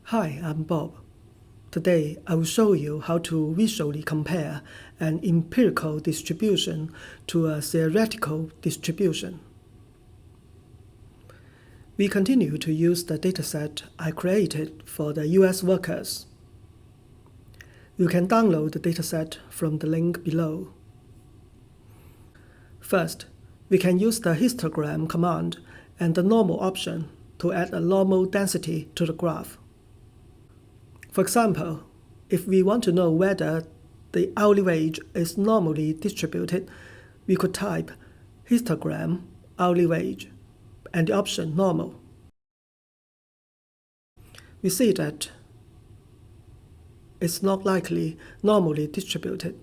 Hi, I'm Bob. Today, I will show you how to visually compare an empirical distribution to a theoretical distribution. We continue to use the dataset I created for the US workers. You can download the dataset from the link below. First, we can use the histogram command and the normal option to add a normal density to the graph. For example, if we want to know whether the hourly wage is normally distributed, we could type histogram hourly wage and the option normal. We see that it's not likely normally distributed.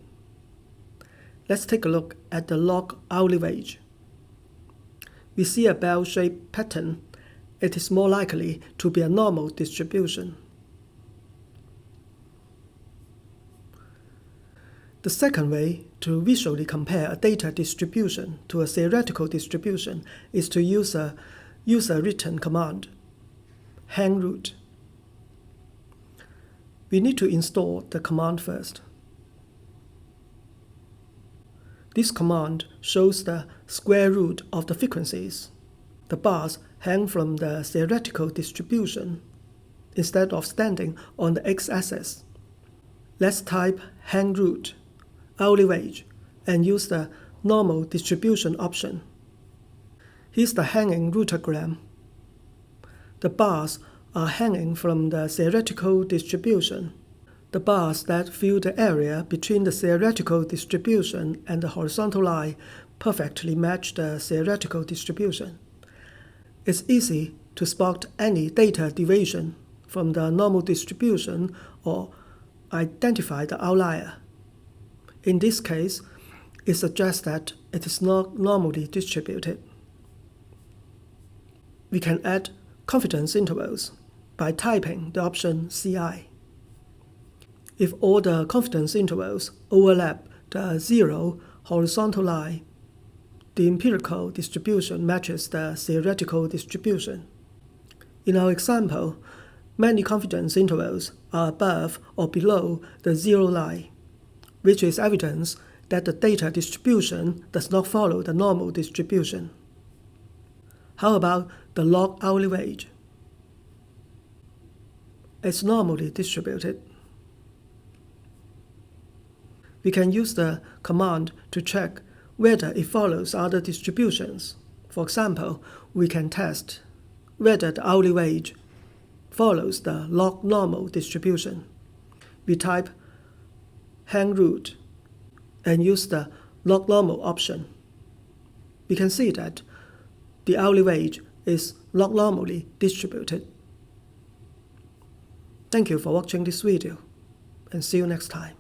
Let's take a look at the log hourly wage. We see a bell-shaped pattern. It is more likely to be a normal distribution. The second way to visually compare a data distribution to a theoretical distribution is to use a user-written command, hangroot. We need to install the command first. This command shows the square root of the frequencies. The bars hang from the theoretical distribution instead of standing on the x-axis. Let's type hangroot hourly wage and use the normal distribution option. Here's the hanging rootogram. The bars are hanging from the theoretical distribution. The bars that fill the area between the theoretical distribution and the horizontal line perfectly match the theoretical distribution. It's easy to spot any data deviation from the normal distribution or identify the outlier. In this case, it suggests that it is not normally distributed. We can add confidence intervals by typing the option CI. If all the confidence intervals overlap the zero horizontal line, the empirical distribution matches the theoretical distribution. In our example, many confidence intervals are above or below the zero line, which is evidence that the data distribution does not follow the normal distribution. How about the log hourly wage? It's normally distributed. We can use the command to check whether it follows other distributions. For example, we can test whether the hourly wage follows the lognormal distribution. We type hangroot and use the lognormal option. We can see that the hourly wage is lognormally distributed. Thank you for watching this video, and see you next time.